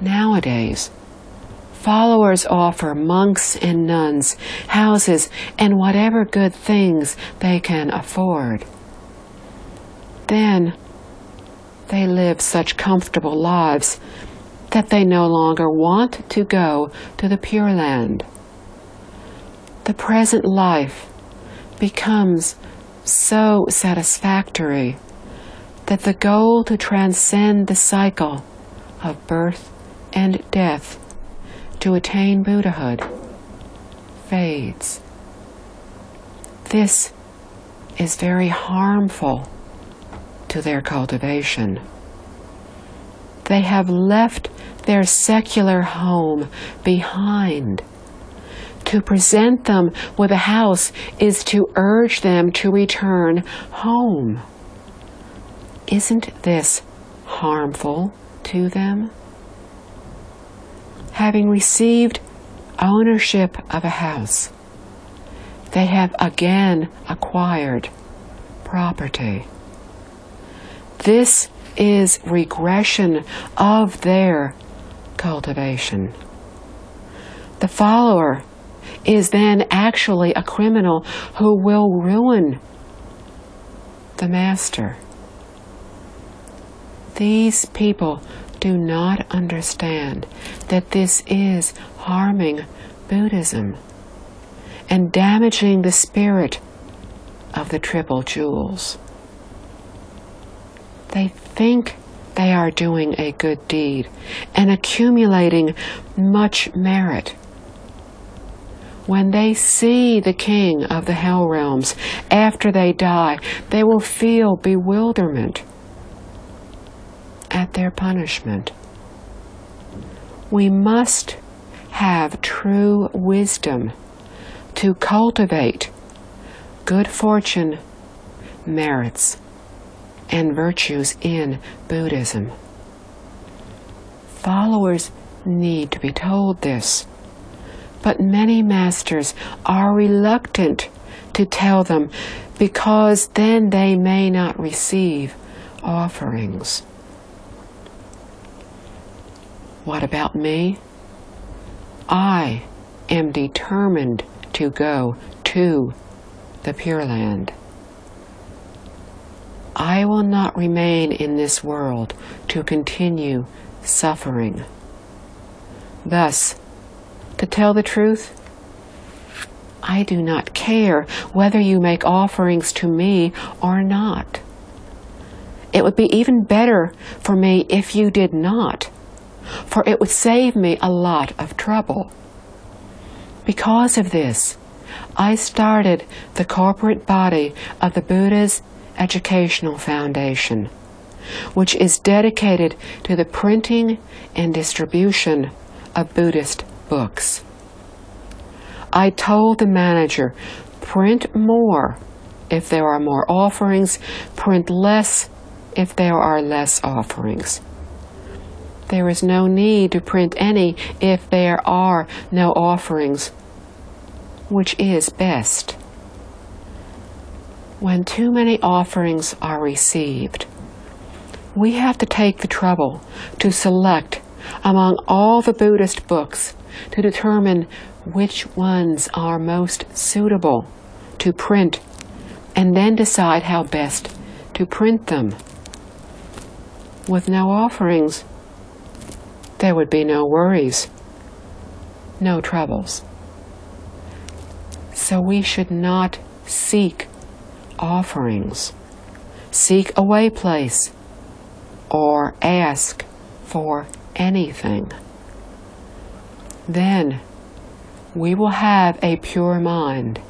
Nowadays, followers offer monks and nuns houses and whatever good things they can afford. Then they live such comfortable lives that they no longer want to go to the Pure Land. The present life becomes so satisfactory that the goal to transcend the cycle of birth and death to attain Buddhahood fades. This is very harmful to their cultivation. They have left their secular home behind. To present them with a house is to urge them to return home. Isn't this harmful to them? Having received ownership of a house, they have again acquired property. This is regression of their cultivation. The follower is then actually a criminal who will ruin the master. These people do not understand that this is harming Buddhism and damaging the spirit of the Triple Jewels. They think they are doing a good deed and accumulating much merit. When they see the king of the hell realms after they die, they will feel bewilderment at their punishment. We must have true wisdom to cultivate good fortune, merits, and virtues in Buddhism. Followers need to be told this, but many masters are reluctant to tell them because then they may not receive offerings. What about me? I am determined to go to the Pure Land. I will not remain in this world to continue suffering. Thus, to tell the truth, I do not care whether you make offerings to me or not. It would be even better for me if you did not, for it would save me a lot of trouble. Because of this, I started the corporate body of the Buddha's Educational Foundation, which is dedicated to the printing and distribution of Buddhist books. I told the manager, print more if there are more offerings, print less if there are less offerings. There is no need to print any if there are no offerings, which is best. When too many offerings are received, we have to take the trouble to select among all the Buddhist books to determine which ones are most suitable to print and then decide how best to print them. With no offerings, there would be no worries, no troubles. So we should not seek offerings, seek a way place, or ask for anything. Then we will have a pure mind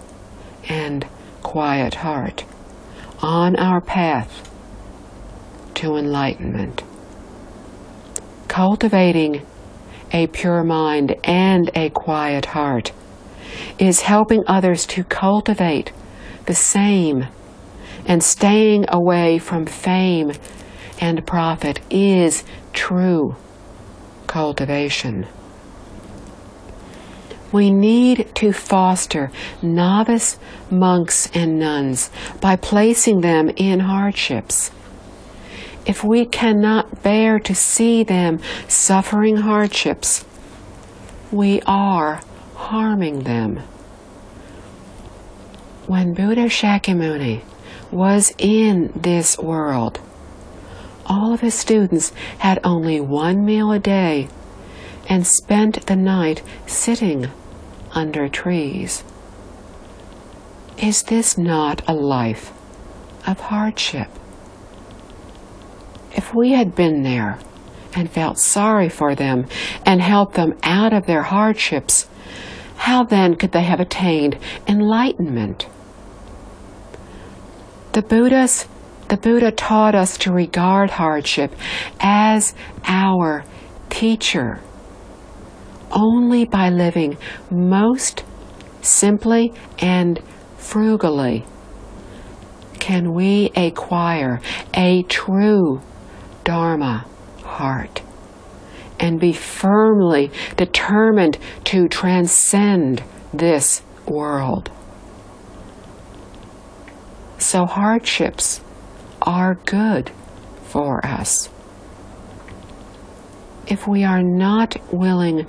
and quiet heart on our path to enlightenment. Cultivating a pure mind and a quiet heart is helping others to cultivate the same, and staying away from fame and profit is true cultivation. We need to foster novice monks and nuns by placing them in hardships. if we cannot bear to see them suffering hardships, we are harming them. When Buddha Shakyamuni was in this world, all of his students had only one meal a day and spent the night sitting under trees. Is this not a life of hardship? If we had been there and felt sorry for them and helped them out of their hardships, how then could they have attained enlightenment? The Buddha taught us to regard hardship as our teacher. Only by living most simply and frugally can we acquire a true Dharma heart and be firmly determined to transcend this world. So hardships are good for us. If we are not willing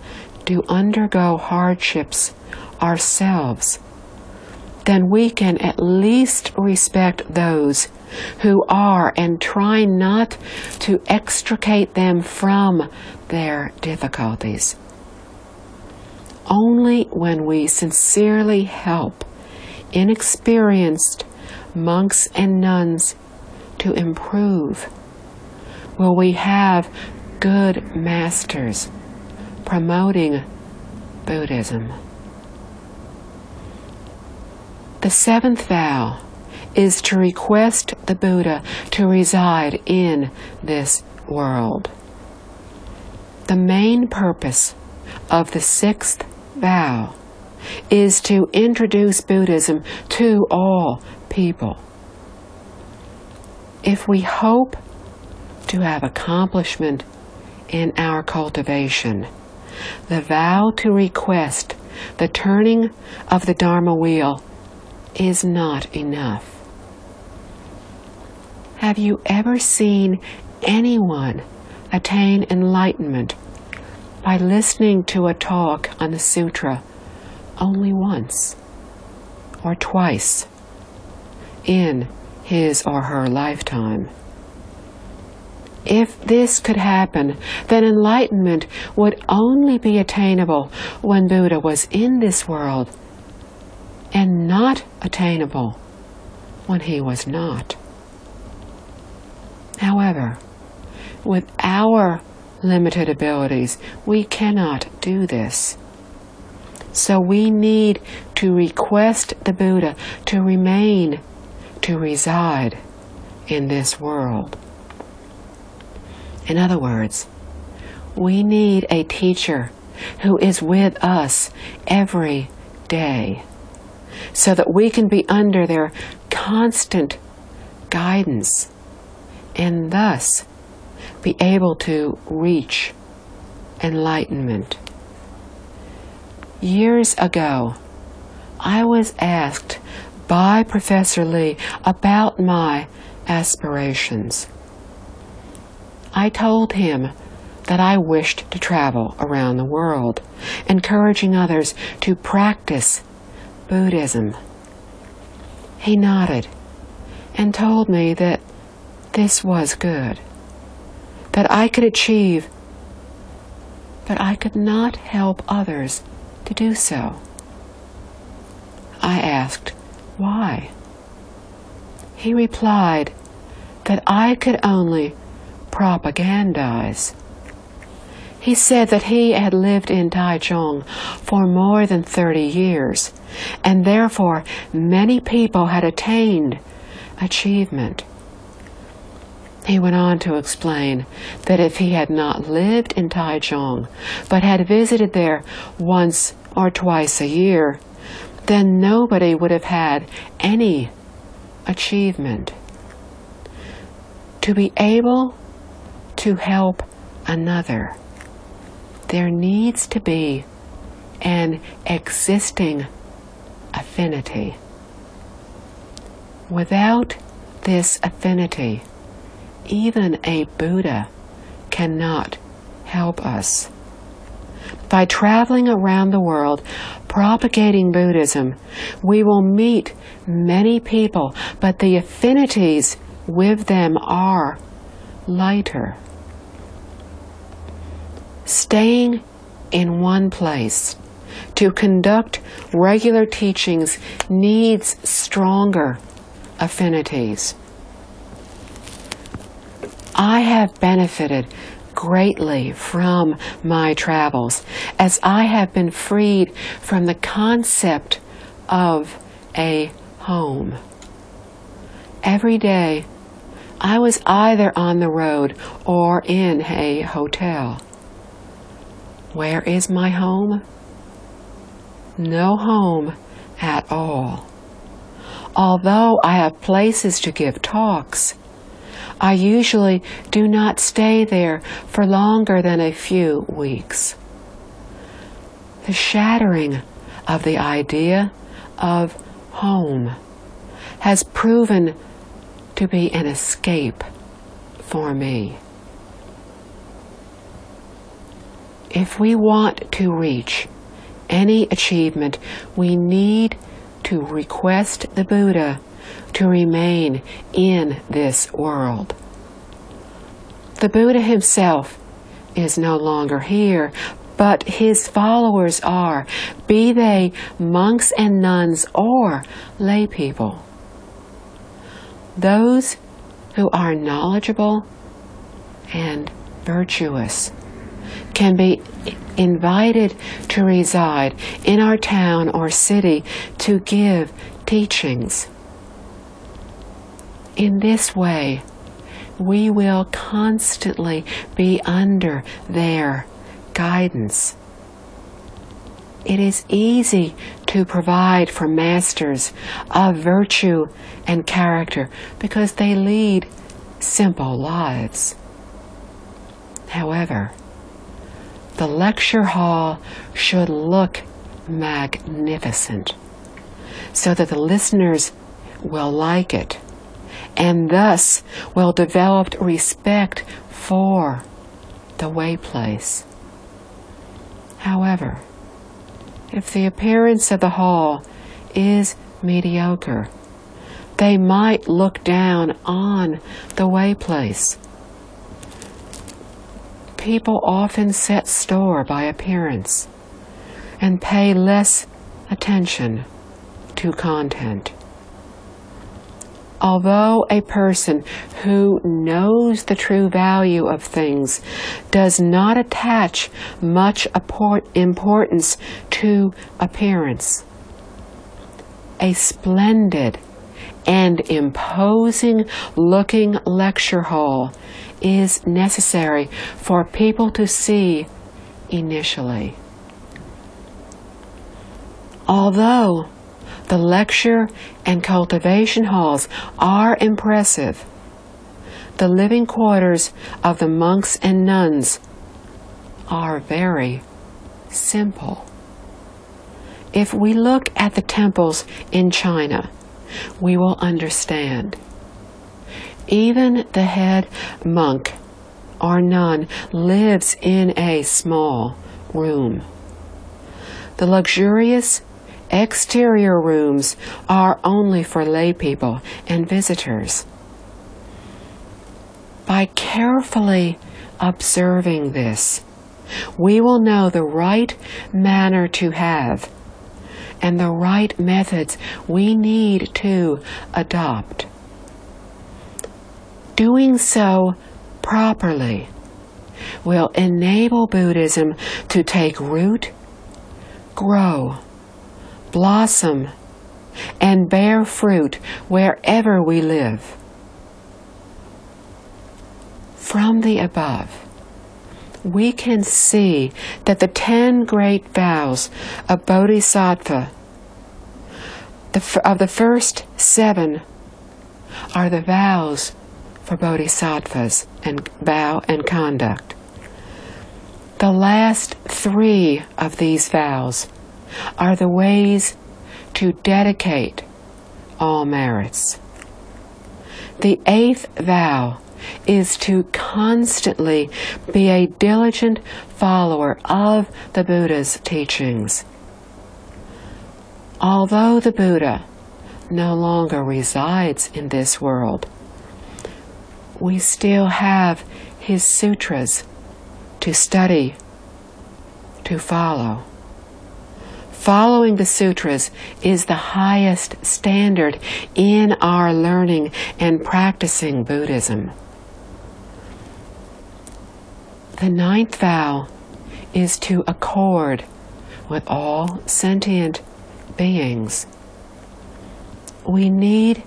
to undergo hardships ourselves, then we can at least respect those who are and try not to extricate them from their difficulties. Only when we sincerely help inexperienced monks and nuns to improve will we have good masters promoting Buddhism. The seventh vow is to request the Buddha to reside in this world. The main purpose of the sixth vow is to introduce Buddhism to all people. If we hope to have accomplishment in our cultivation, the vow to request the turning of the Dharma wheel is not enough. Have you ever seen anyone attain enlightenment by listening to a talk on the sutra only once or twice in his or her lifetime? If this could happen, then enlightenment would only be attainable when Buddha was in this world, and not attainable when he was not. However, with our limited abilities, we cannot do this. So we need to request the Buddha to remain, to reside in this world. In other words, we need a teacher who is with us every day, so that we can be under their constant guidance and thus be able to reach enlightenment. Years ago, I was asked by Professor Lee about my aspirations. I told him that I wished to travel around the world, encouraging others to practice Buddhism. He nodded and told me that this was good, that I could achieve, but I could not help others to do so. I asked, why? He replied that I could only propagandize. He said that he had lived in Taichung for more than 30 years, and therefore many people had attained achievement. He went on to explain that if he had not lived in Taichung, but had visited there once or twice a year, then nobody would have had any achievement. To be able to help another, there needs to be an existing affinity. Without this affinity, even a Buddha cannot help us. By traveling around the world, propagating Buddhism, we will meet many people, but the affinities with them are lighter. Staying in one place to conduct regular teachings needs stronger affinities. I have benefited greatly from my travels, as I have been freed from the concept of a home. Every day, I was either on the road or in a hotel. Where is my home? No home at all. Although I have places to give talks, I usually do not stay there for longer than a few weeks. The shattering of the idea of home has proven to be an escape for me. If we want to reach any achievement, we need to request the Buddha to remain in this world. The Buddha himself is no longer here, but his followers are, be they monks and nuns or lay people. Those who are knowledgeable and virtuous can be invited to reside in our town or city to give teachings. In this way, we will constantly be under their guidance. It is easy to provide for masters of virtue and character because they lead simple lives. However, the lecture hall should look magnificent so that the listeners will like it and thus will develop respect for the way place. However, if the appearance of the hall is mediocre, they might look down on the way place. People often set store by appearance and pay less attention to content. Although a person who knows the true value of things does not attach much importance to appearance, a splendid and imposing looking lecture hall is necessary for people to see initially. Although the lecture and cultivation halls are impressive, the living quarters of the monks and nuns are very simple. If we look at the temples in China, we will understand. Even the head monk or nun lives in a small room. The luxurious exterior rooms are only for lay people and visitors. By carefully observing this, we will know the right manner to have and the right methods we need to adopt. Doing so properly will enable Buddhism to take root, grow, blossom, and bear fruit wherever we live. From the above, we can see that the 10 great vows of Bodhisattva, of the first 7, are the vows for bodhisattvas and vow and conduct. The last 3 of these vows are the ways to dedicate all merits. The 8th vow is to constantly be a diligent follower of the Buddha's teachings. Although the Buddha no longer resides in this world, we still have his sutras to study, to follow. Following the sutras is the highest standard in our learning and practicing Buddhism. The ninth vow is to accord with all sentient beings. We need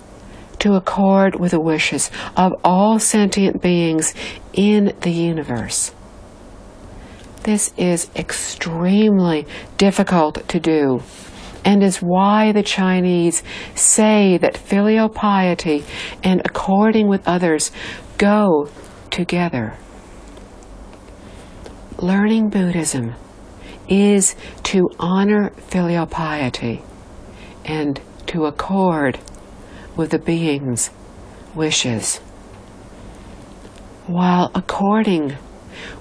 to accord with the wishes of all sentient beings in the universe. This is extremely difficult to do, and is why the Chinese say that filial piety and according with others go together. Learning Buddhism is to honor filial piety and to accord with the being's wishes. While according,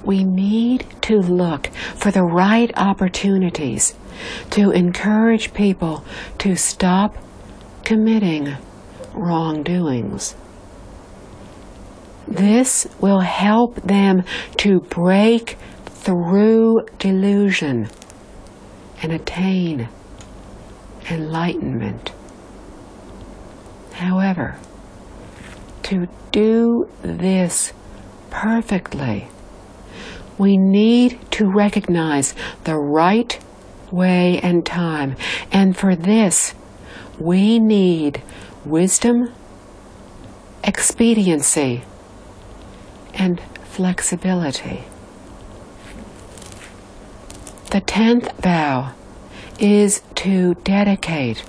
we need to look for the right opportunities to encourage people to stop committing wrongdoings. This will help them to break through delusion and attain enlightenment. However, to do this perfectly, we need to recognize the right way and time, and for this we need wisdom, expediency, and flexibility. The 10th vow is to dedicate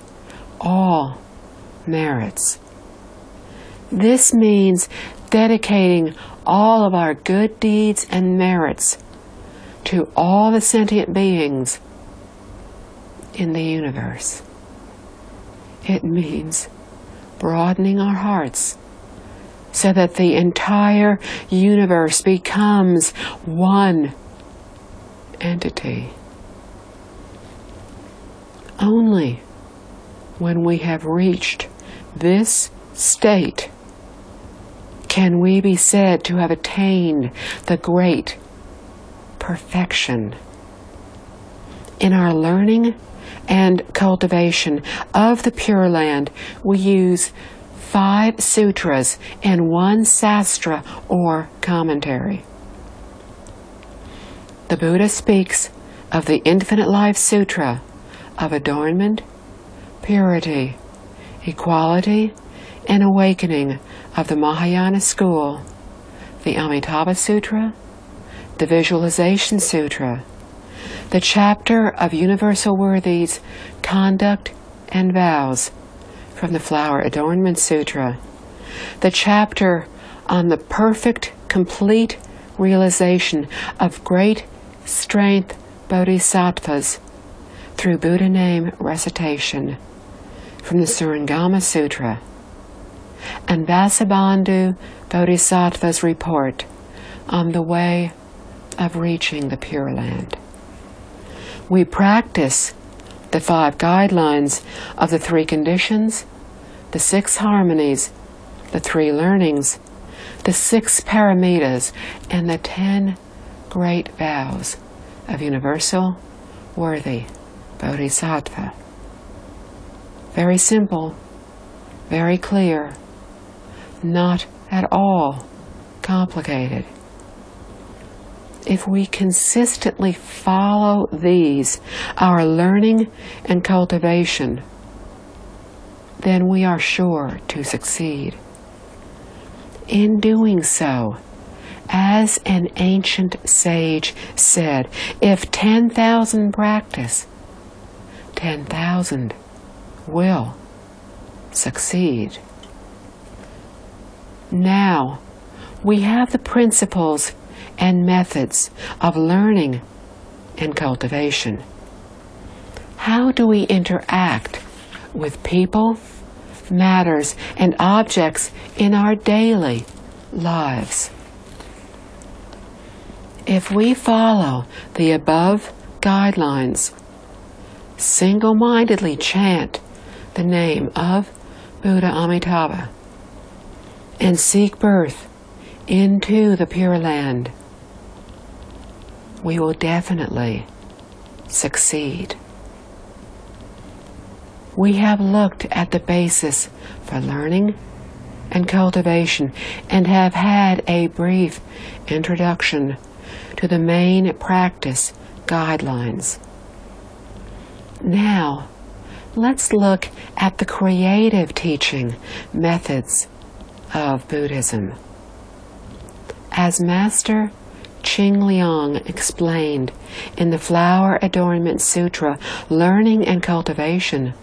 all merits. This means dedicating all of our good deeds and merits to all the sentient beings in the universe. It means broadening our hearts so that the entire universe becomes one entity. Only when we have reached this state can we be said to have attained the great perfection. In our learning and cultivation of the Pure Land, we use 5 sutras and 1 sastra or commentary. The Buddha speaks of the Infinite Life Sutra of adornment, purity, equality, and awakening of the Mahayana school, the Amitabha Sutra, the Visualization Sutra, the chapter of Universal Worthies, Conduct and Vows from the Flower Adornment Sutra, the chapter on the perfect, complete realization of great strength bodhisattvas through Buddha name recitation from the Surangama Sutra, and Vasubandhu Bodhisattva's report on the way of reaching the Pure Land. We practice the 5 guidelines of the 3 conditions, the 6 harmonies, the 3 learnings, the 6 paramitas, and the 10 great vows of universal worthy bodhisattva. Very simple, very clear, not at all complicated. If we consistently follow these, our learning and cultivation, then we are sure to succeed. In doing so, as an ancient sage said, if 10,000 practice, 10,000 will succeed. Now, we have the principles and methods of learning and cultivation. How do we interact with people, matters, and objects in our daily lives. If we follow the above guidelines, single-mindedly chant the name of Buddha Amitabha, and seek birth into the Pure Land, we will definitely succeed. We have looked at the basis for learning and cultivation and have had a brief introduction to the main practice guidelines. Now, let's look at the creative teaching methods of Buddhism. As Master Ching Liang explained in the Flower Adornment Sutra, learning and cultivation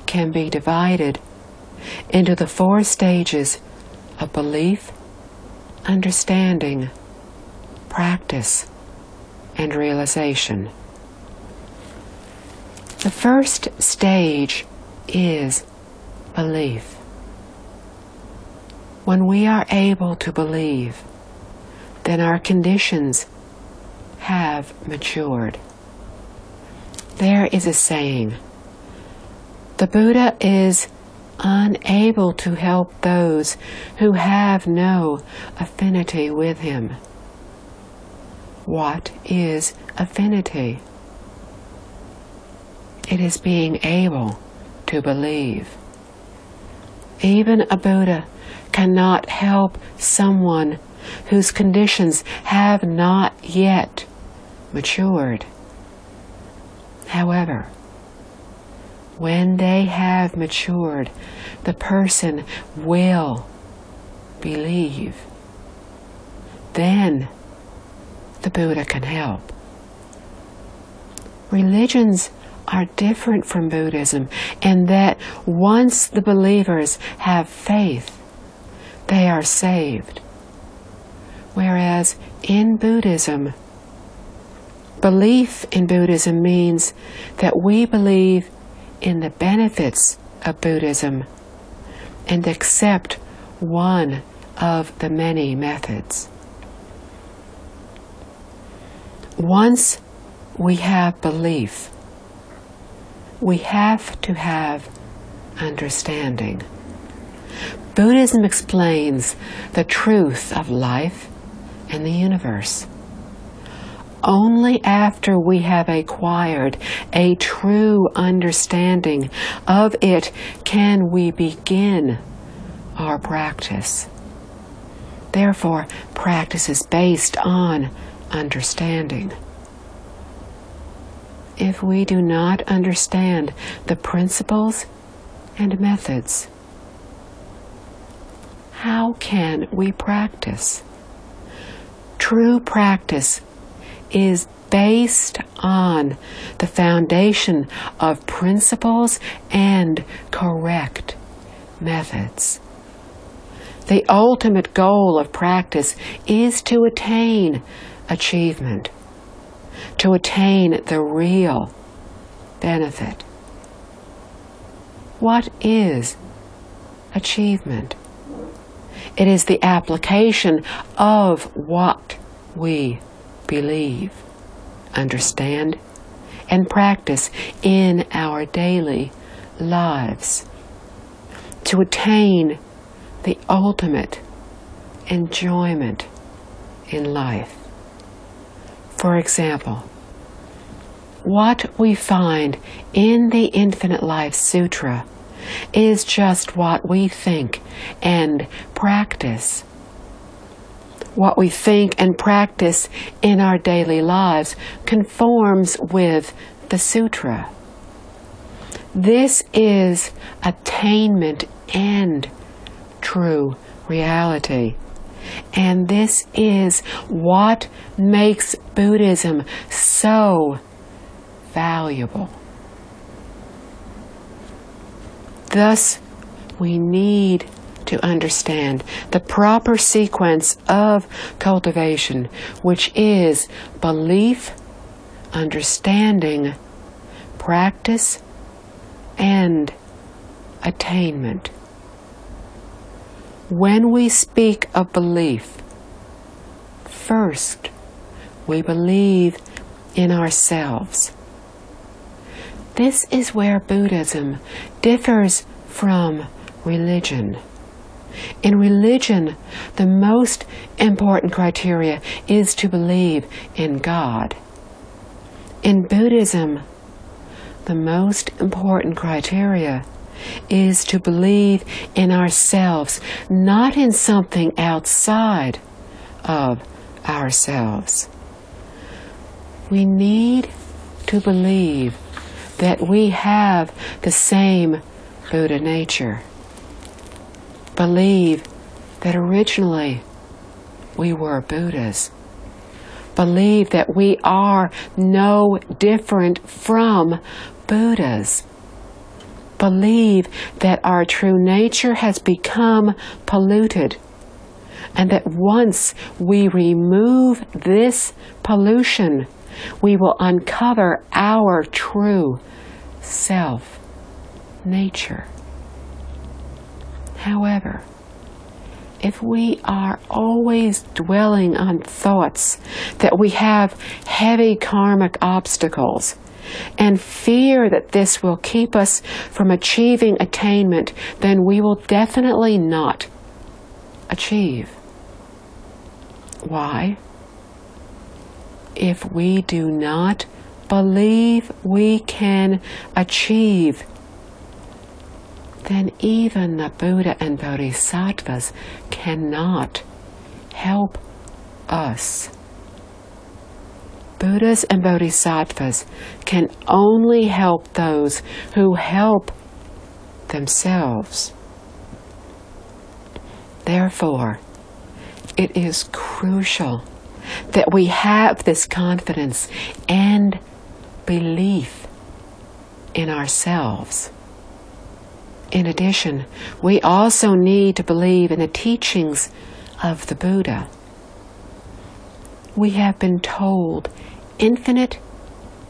can be divided into the 4 stages of belief, understanding, practice, and realization. The first stage is belief. When we are able to believe, then our conditions have matured. There is a saying, the Buddha is unable to help those who have no affinity with him. What is affinity? It is being able to believe. Even a Buddha cannot help someone whose conditions have not yet matured. However, when they have matured, the person will believe. Then the Buddha can help. Religions are different from Buddhism in that once the believers have faith, they are saved. Whereas in Buddhism, belief in Buddhism means that we believe in the benefits of Buddhism and accept one of the many methods. Once we have belief, we have to have understanding. Buddhism explains the truth of life and the universe. Only after we have acquired a true understanding of it can we begin our practice. Therefore, practice is based on understanding. If we do not understand the principles and methods, how can we practice? True practice is based on the foundation of principles and correct methods. The ultimate goal of practice is to attain achievement, to attain the real benefit. What is achievement? It is the application of what we believe, understand, and practice in our daily lives to attain the ultimate enjoyment in life. For example, what we find in the Infinite Life Sutra is just what we think and practice. What we think and practice in our daily lives conforms with the sutra. This is attainment and true reality. And this is what makes Buddhism so valuable. Thus, we need to understand the proper sequence of cultivation, which is belief, understanding, practice, and attainment. When we speak of belief, first we believe in ourselves. This is where Buddhism differs from religion. In religion, the most important criteria is to believe in God. In Buddhism, the most important criteria is to believe in ourselves, not in something outside of ourselves. We need to believe that we have the same Buddha nature. Believe that originally we were Buddhas. Believe that we are no different from Buddhas. Believe that our true nature has become polluted, and that once we remove this pollution, we will uncover our true self nature. However, if we are always dwelling on thoughts that we have heavy karmic obstacles and fear that this will keep us from achieving attainment, then we will definitely not achieve. Why? If we do not believe we can achieve, then even the Buddha and Bodhisattvas cannot help us. Buddhas and Bodhisattvas can only help those who help themselves. Therefore, it is crucial that we have this confidence and belief in ourselves. In addition, we also need to believe in the teachings of the Buddha. We have been told infinite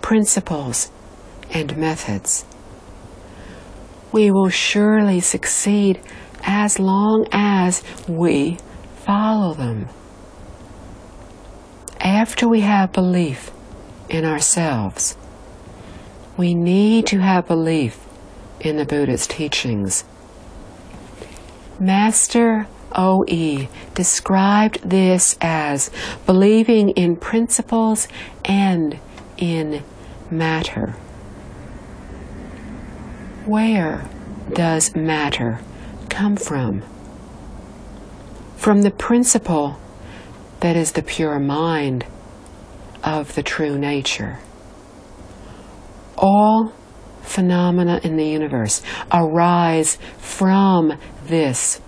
principles and methods. We will surely succeed as long as we follow them. After we have belief in ourselves, we need to have belief in the Buddha's teachings. Master O.E. described this as believing in principles and in matter. Where does matter come from? From the principle that is the pure mind of the true nature. All phenomena in the universe arise from this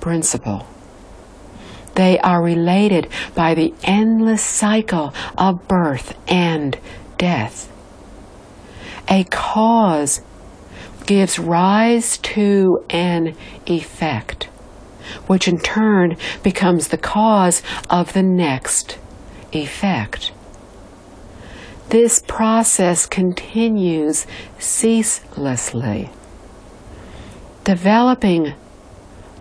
principle. They are related by the endless cycle of birth and death. A cause gives rise to an effect, which in turn becomes the cause of the next effect. This process continues ceaselessly. Developing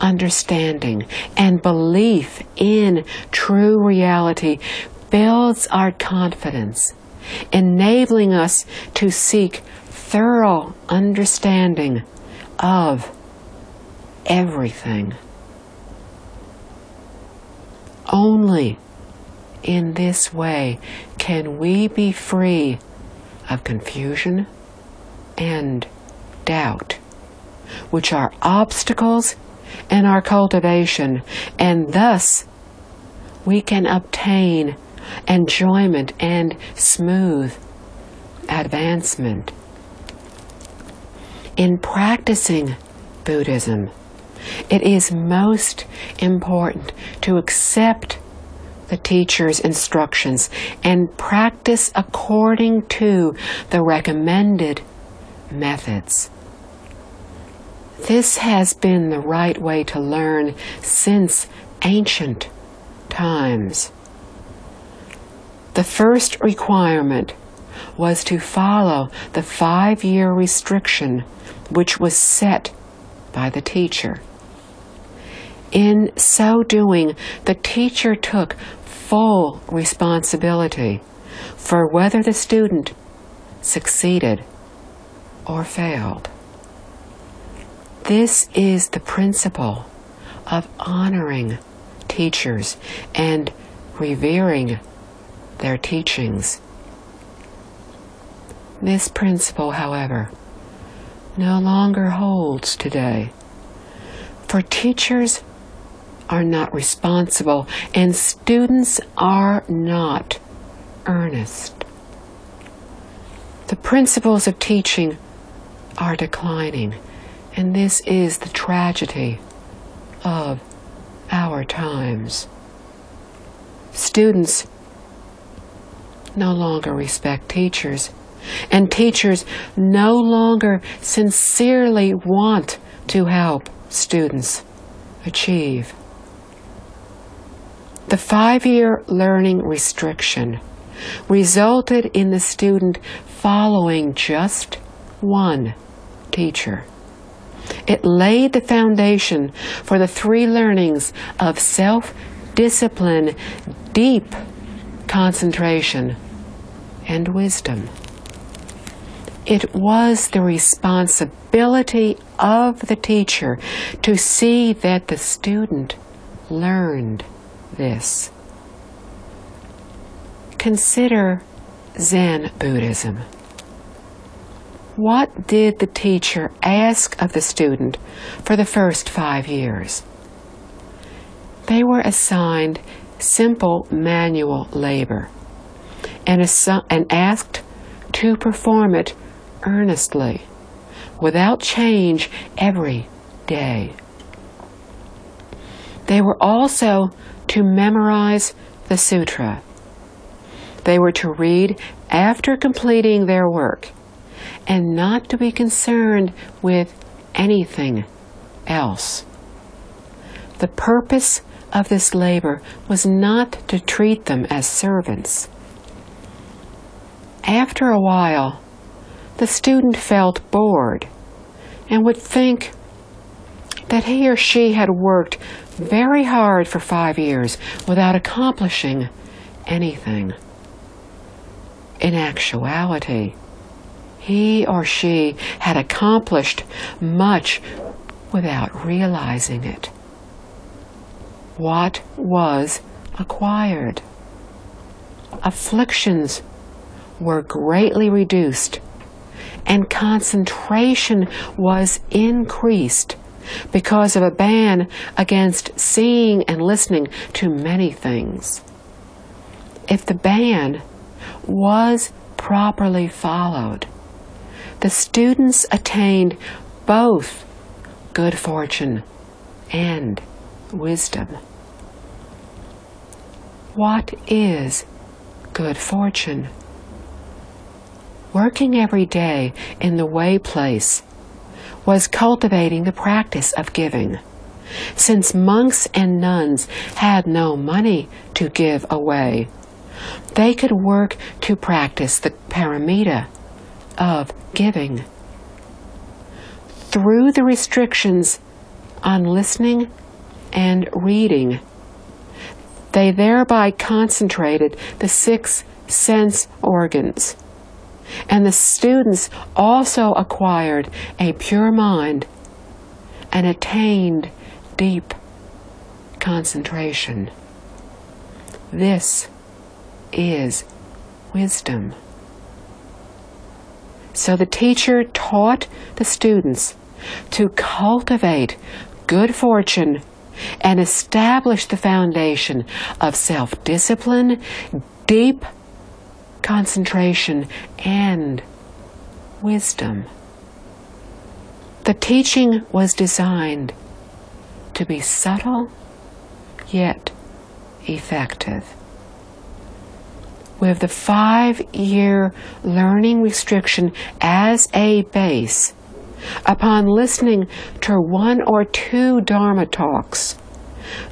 understanding and belief in true reality builds our confidence, enabling us to seek thorough understanding of everything. Only in this way can we be free of confusion and doubt, which are obstacles in our cultivation, and thus we can obtain enjoyment and smooth advancement. In practicing Buddhism, it is most important to accept the teacher's instructions and practice according to the recommended methods. This has been the right way to learn since ancient times. The first requirement was to follow the 5-year restriction which was set by the teacher. In so doing, the teacher took full responsibility for whether the student succeeded or failed. This is the principle of honoring teachers and revering their teachings. This principle, however, no longer holds today, for teachers are not responsible and students are not earnest. The principles of teaching are declining, and this is the tragedy of our times. Students no longer respect teachers, and teachers no longer sincerely want to help students achieve. The 5-year learning restriction resulted in the student following just one teacher. It laid the foundation for the 3 learnings of self-discipline, deep concentration, and wisdom. It was the responsibility of the teacher to see that the student learned this. Consider Zen Buddhism. What did the teacher ask of the student for the first 5 years? They were assigned simple manual labor and asked to perform it earnestly, without change, every day. They were also to memorize the sutra. They were to read after completing their work and not to be concerned with anything else. The purpose of this labor was not to treat them as servants. After a while, the student felt bored and would think that he or she had worked very hard for 5 years without accomplishing anything. In actuality, he or she had accomplished much without realizing it. What was acquired? Afflictions were greatly reduced, and concentration was increased because of a ban against seeing and listening to many things. If the ban was properly followed, the students attained both good fortune and wisdom. What is good fortune? Working every day in the way place was cultivating the practice of giving. Since monks and nuns had no money to give away, they could work to practice the paramita of giving. Through the restrictions on listening and reading, they thereby concentrated the 6 sense organs, and the students also acquired a pure mind and attained deep concentration. This is wisdom. So the teacher taught the students to cultivate good fortune and establish the foundation of self-discipline, deep concentration, and wisdom. The teaching was designed to be subtle yet effective. With the 5-year learning restriction as a base, upon listening to 1 or 2 Dharma talks,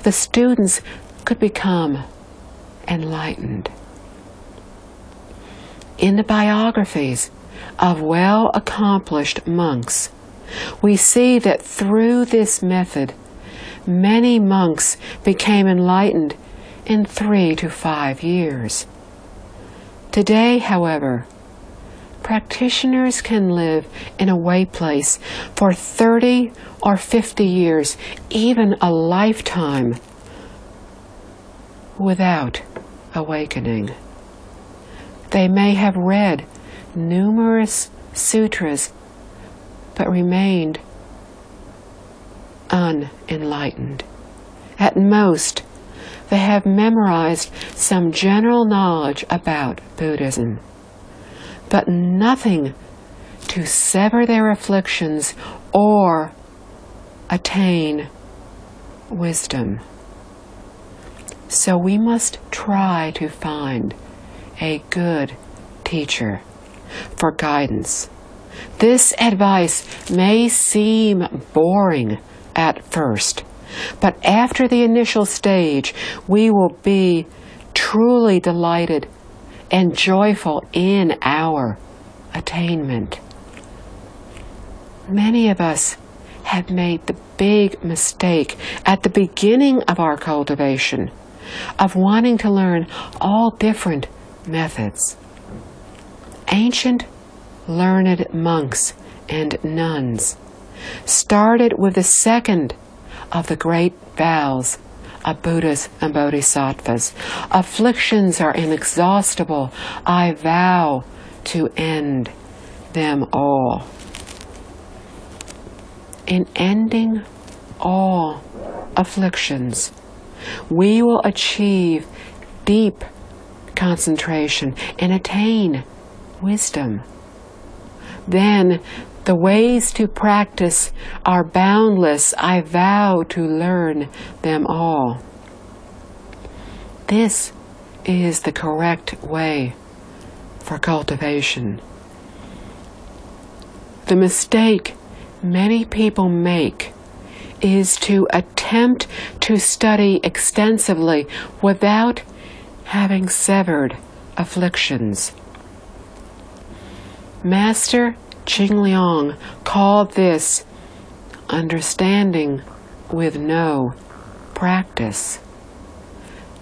the students could become enlightened. In the biographies of well-accomplished monks, we see that through this method, Many monks became enlightened in 3 to 5 years. Today, however, practitioners can live in a way place for 30 or 50 years, even a lifetime, without awakening. They may have read numerous sutras, but remained unenlightened. At most, they have memorized some general knowledge about Buddhism, but nothing to sever their afflictions or attain wisdom. So we must try to find a good teacher for guidance. This advice may seem boring at first, but after the initial stage, we will be truly delighted and joyful in our attainment. Many of us have made the big mistake at the beginning of our cultivation of wanting to learn all different methods. Ancient learned monks and nuns started with the second of the great vows of Buddhas and Bodhisattvas. Afflictions are inexhaustible. I vow to end them all. In ending all afflictions, we will achieve deep concentration and attain wisdom. Then the ways to practice are boundless. I vow to learn them all. This is the correct way for cultivation. The mistake many people make is to attempt to study extensively without having severed afflictions. Master Qingliang called this understanding with no practice.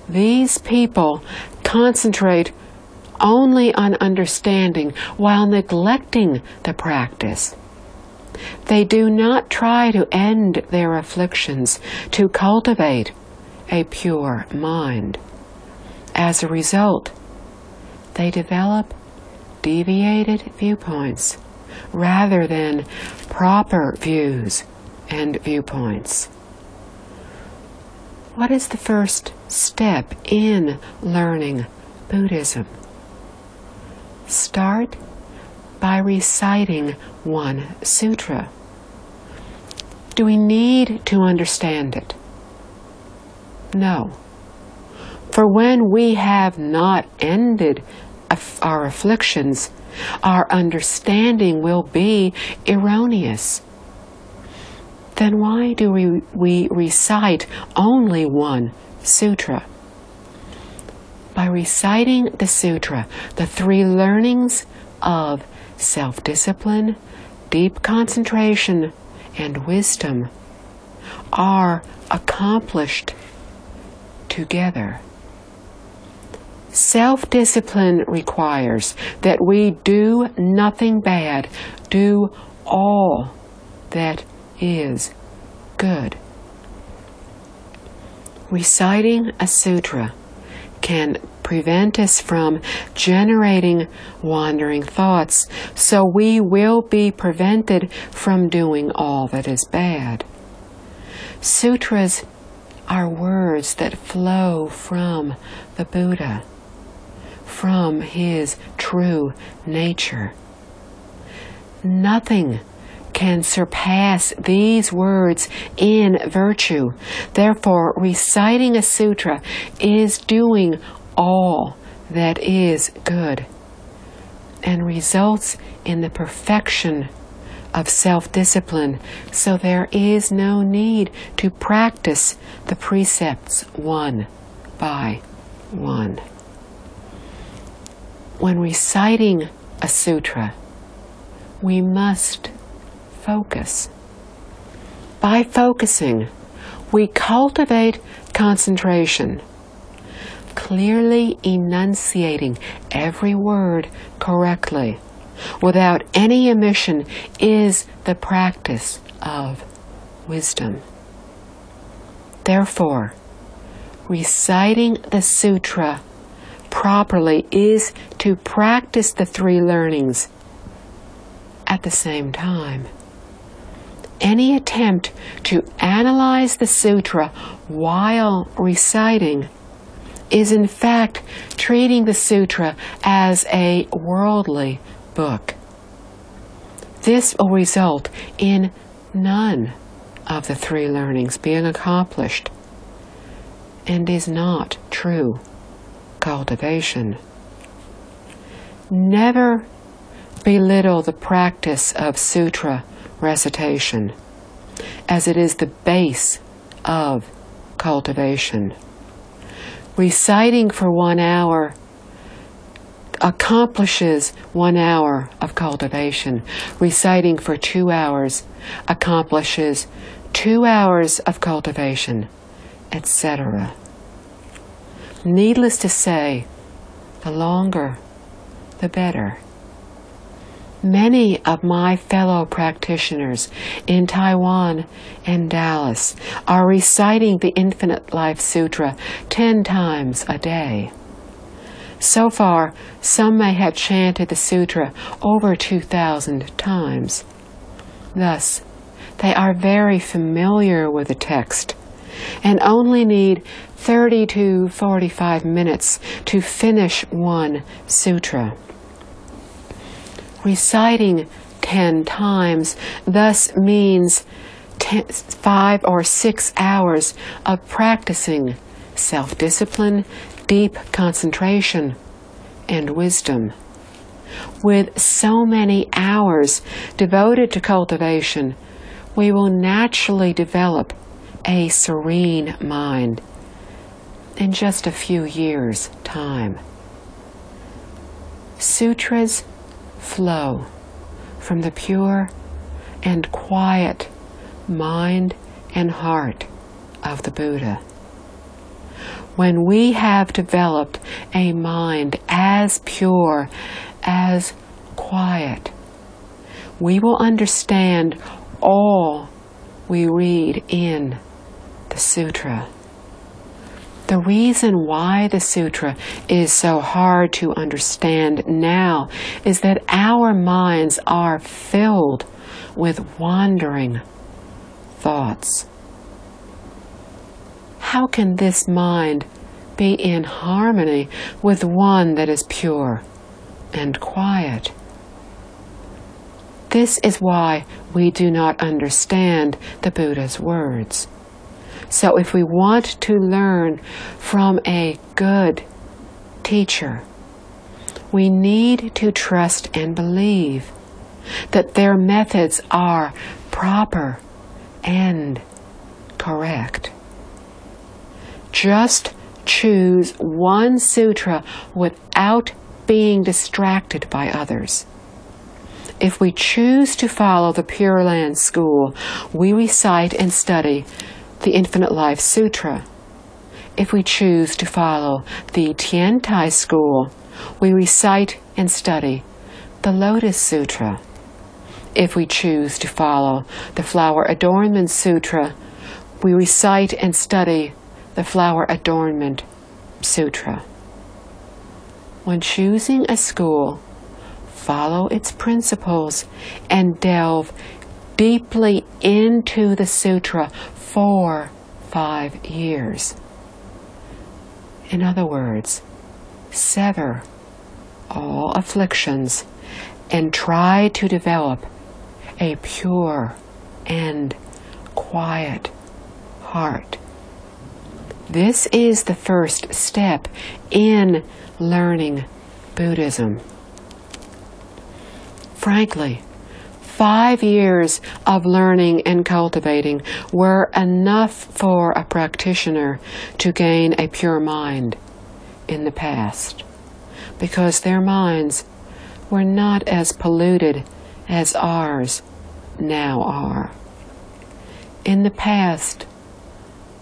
These people concentrate only on understanding while neglecting the practice. They do not try to end their afflictions, to cultivate a pure mind. As a result, they develop deviated viewpoints rather than proper views and viewpoints. What is the first step in learning Buddhism? Start by reciting one sutra. Do we need to understand it? No. For when we have not ended our afflictions, our understanding will be erroneous. Then why do we recite only one sutra? By reciting the sutra, the 3 learnings of self-discipline, deep concentration, and wisdom are accomplished together. Self-discipline requires that we do nothing bad, do all that is good. Reciting a sutra can prevent us from generating wandering thoughts, so we will be prevented from doing all that is bad. Sutras are words that flow from the Buddha, from his true nature. Nothing can surpass these words in virtue. Therefore, reciting a sutra is doing all that is good and results in the perfection of self-discipline, so there is no need to practice the precepts one by one. When reciting a sutra, we must focus. By focusing, We cultivate concentration. Clearly enunciating every word correctly, without any omission, is the practice of wisdom. Therefore, reciting the sutra properly is to practice the three learnings at the same time. Any attempt to analyze the sutra while reciting is in fact treating the sutra as a worldly book. This will result in none of the three learnings being accomplished, and is not true cultivation. Never belittle the practice of sutra recitation, as it is the base of cultivation. Reciting for 1 hour accomplishes 1 hour of cultivation. Reciting for 2 hours accomplishes 2 hours of cultivation, etc. Needless to say, the longer, the better. Many of my fellow practitioners in Taiwan and Dallas are reciting the Infinite Life Sutra 10 times a day. So far, some may have chanted the sutra over 2,000 times. Thus, they are very familiar with the text and only need 30 to 45 minutes to finish one sutra. Reciting 10 times thus means 5 or 6 hours of practicing self-discipline, deep concentration, and wisdom. With so many hours devoted to cultivation, we will naturally develop a serene mind in just a few years' time. Sutras flow from the pure and quiet mind and heart of the Buddha. When we have developed a mind as pure, as quiet, we will understand all we read in the sutra. The reason why the sutra is so hard to understand now is that our minds are filled with wandering thoughts. How can this mind be in harmony with one that is pure and quiet? This is why we do not understand the Buddha's words. So if we want to learn from a good teacher, we need to trust and believe that their methods are proper and correct. Just choose one sutra without being distracted by others. If we choose to follow the Pure Land School, we recite and study the Infinite Life Sutra. If we choose to follow the Tiantai School, we recite and study the Lotus Sutra. If we choose to follow the Flower Adornment Sutra, we recite and study the Flower Adornment Sutra. When choosing a school, follow its principles and delve deeply into the sutra for 5 years. In other words, sever all afflictions and try to develop a pure and quiet heart. This is the first step in learning Buddhism. Frankly, 5 years of learning and cultivating were enough for a practitioner to gain a pure mind in the past, because their minds were not as polluted as ours now are. In the past,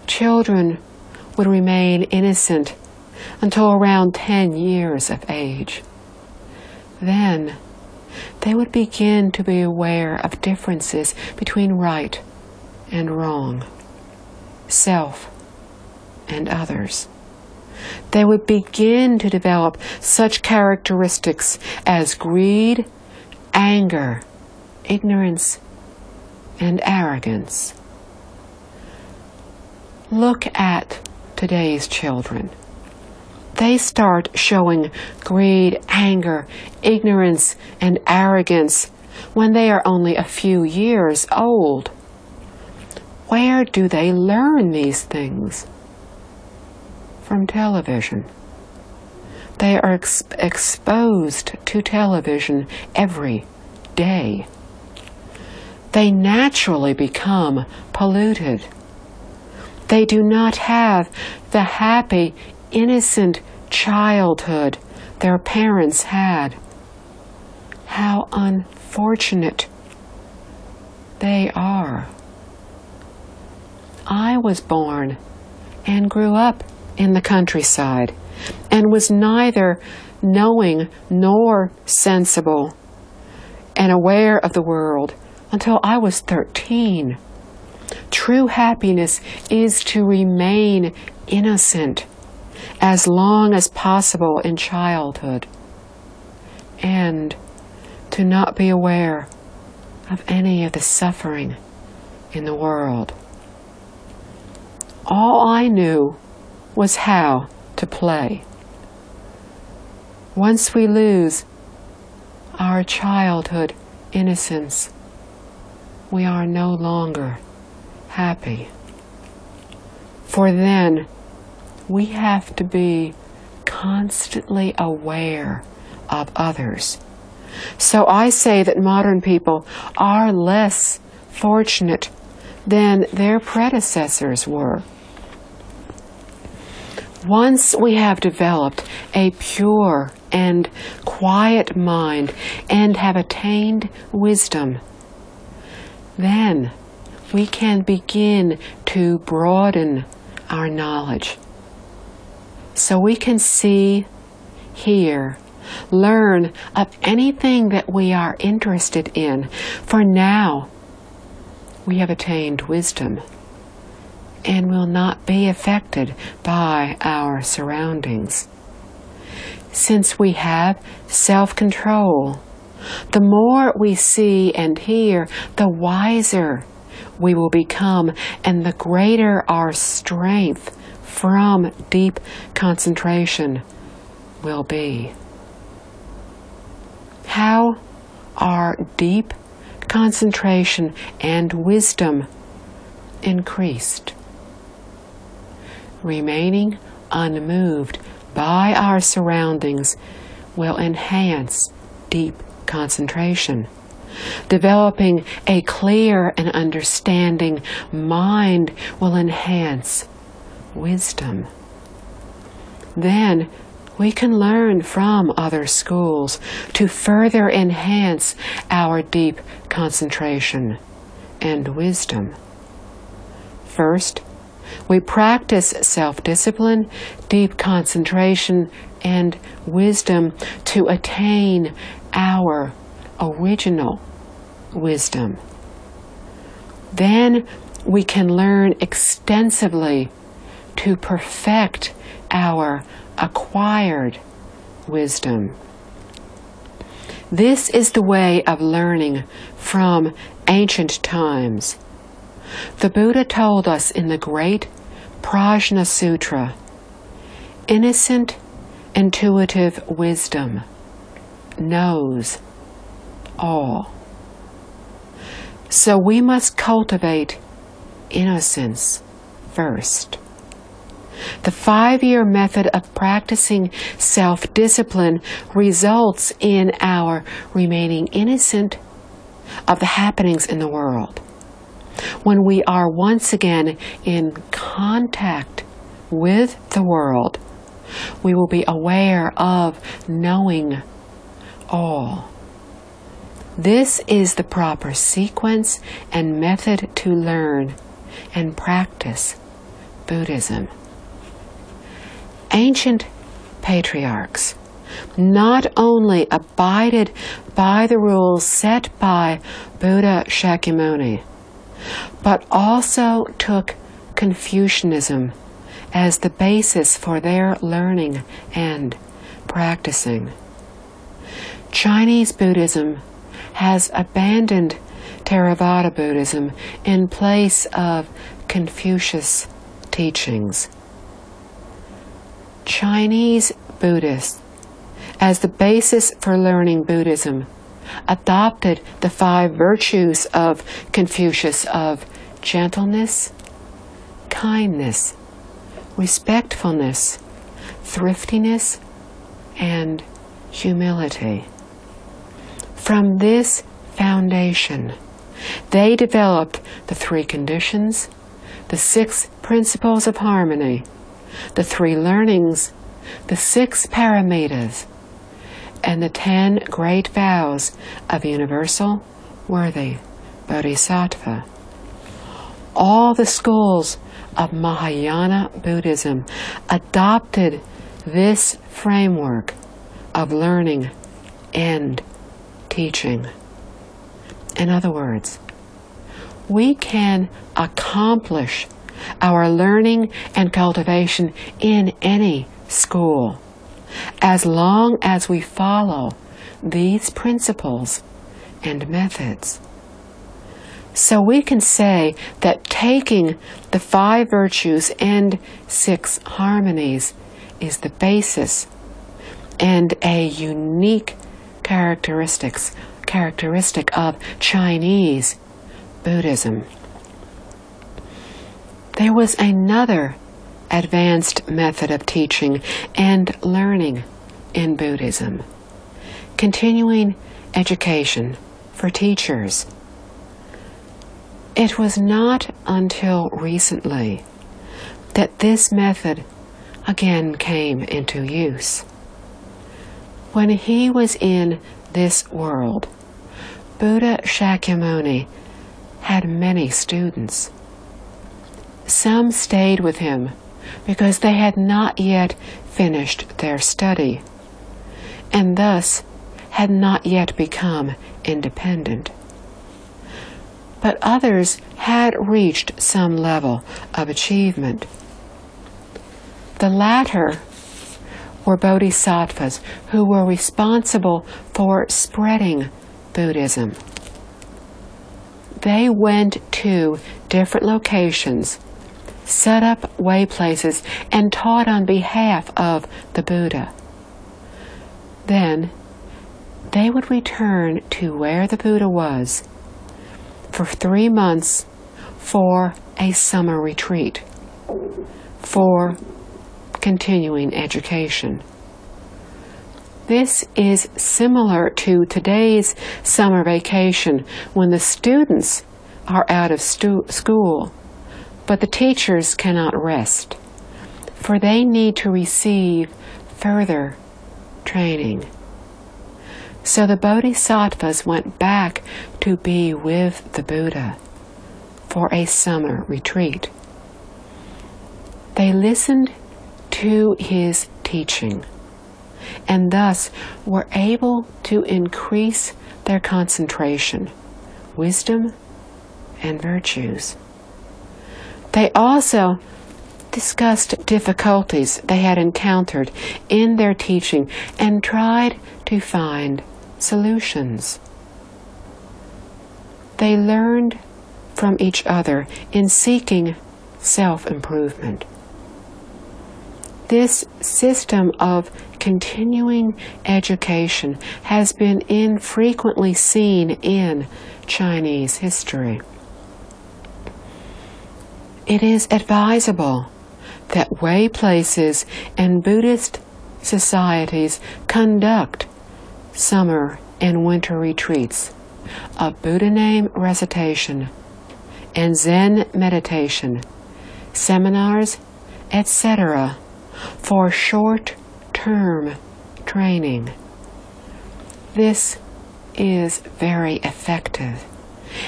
children would remain innocent until around 10 years of age. Then they would begin to be aware of differences between right and wrong, self and others. They would begin to develop such characteristics as greed, anger, ignorance, and arrogance. Look at today's children. They start showing greed, anger, ignorance, and arrogance when they are only a few years old. Where do they learn these things? From television. They are exposed to television every day. They naturally become polluted. They do not have the happy, innocent childhood their parents had. How unfortunate they are. I was born and grew up in the countryside and was neither knowing nor sensible and aware of the world until I was 13. True happiness is to remain innocent as long as possible in childhood and to not be aware of any of the suffering in the world. All I knew was how to play. Once we lose our childhood innocence, we are no longer happy. For then, we have to be constantly aware of others. So I say that modern people are less fortunate than their predecessors were. Once we have developed a pure and quiet mind and have attained wisdom, then we can begin to broaden our knowledge. So we can see, hear, learn of anything that we are interested in. For now, we have attained wisdom and will not be affected by our surroundings. Since we have self-control, the more we see and hear, the wiser we will become, and the greater our strength from deep concentration will be. How are deep concentration and wisdom increased? Remaining unmoved by our surroundings will enhance deep concentration. Developing a clear and understanding mind will enhance wisdom. Then we can learn from other schools to further enhance our deep concentration and wisdom. First, we practice self-discipline, deep concentration, and wisdom to attain our original wisdom. Then we can learn extensively to perfect our acquired wisdom. This is the way of learning from ancient times. The Buddha told us in the great Prajna Sutra, innocent, intuitive wisdom knows all. So we must cultivate innocence first. The 5-year method of practicing self-discipline results in our remaining innocent of the happenings in the world. When we are once again in contact with the world, we will be aware of knowing all. This is the proper sequence and method to learn and practice Buddhism. Ancient patriarchs not only abided by the rules set by Buddha Shakyamuni, but also took Confucianism as the basis for their learning and practicing. Chinese Buddhism has abandoned Theravada Buddhism in place of Confucius teachings. Chinese Buddhists, as the basis for learning Buddhism, adopted the 5 virtues of Confucius of gentleness, kindness, respectfulness, thriftiness, and humility. From this foundation, they developed the 3 conditions, the 6 principles of harmony, the 3 learnings, the 6 paramitas, and the 10 great vows of universal, worthy bodhisattva. All the schools of Mahayana Buddhism adopted this framework of learning and teaching. In other words, we can accomplish our learning and cultivation in any school as long as we follow these principles and methods. So we can say that taking the 5 virtues and 6 harmonies is the basis and a unique characteristic of Chinese Buddhism. There was another advanced method of teaching and learning in Buddhism: continuing education for teachers. It was not until recently that this method again came into use. When he was in this world, Buddha Shakyamuni had many students. Some stayed with him because they had not yet finished their study, and thus had not yet become independent. But others had reached some level of achievement. The latter were bodhisattvas who were responsible for spreading Buddhism. They went to different locations, set up way places, and taught on behalf of the Buddha. Then they would return to where the Buddha was for 3 months for a summer retreat, for continuing education. This is similar to today's summer vacation when the students are out of school, but the teachers cannot rest, for they need to receive further training. So the bodhisattvas went back to be with the Buddha for a summer retreat. They listened to his teaching, and thus were able to increase their concentration, wisdom, and virtues. They also discussed difficulties they had encountered in their teaching and tried to find solutions. They learned from each other in seeking self-improvement. This system of continuing education has been infrequently seen in Chinese history. It is advisable that way places and Buddhist societies conduct summer and winter retreats of Buddha name recitation and Zen meditation, seminars, etc., for short-term training. This is very effective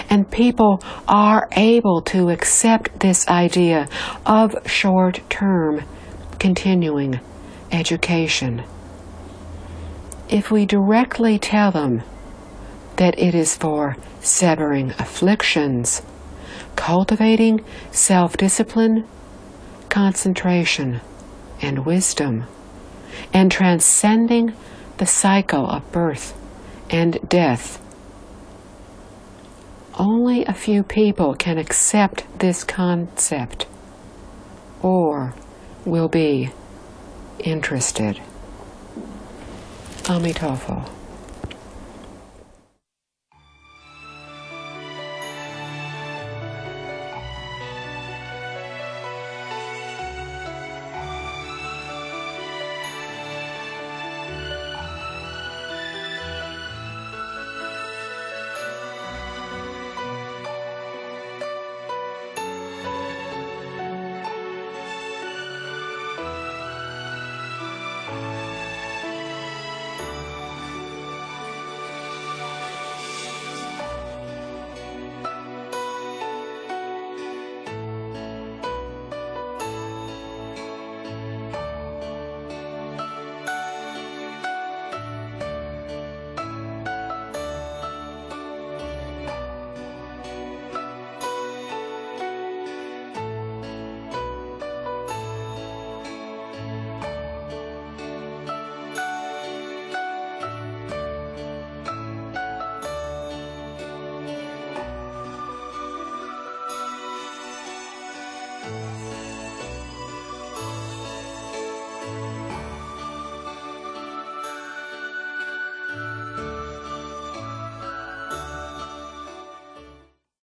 And people are able to accept this idea of short-term continuing education if we directly tell them that it is for severing afflictions, cultivating self-discipline, concentration, and wisdom, and transcending the cycle of birth and death. Only a few people can accept this concept or will be interested. Amitabha.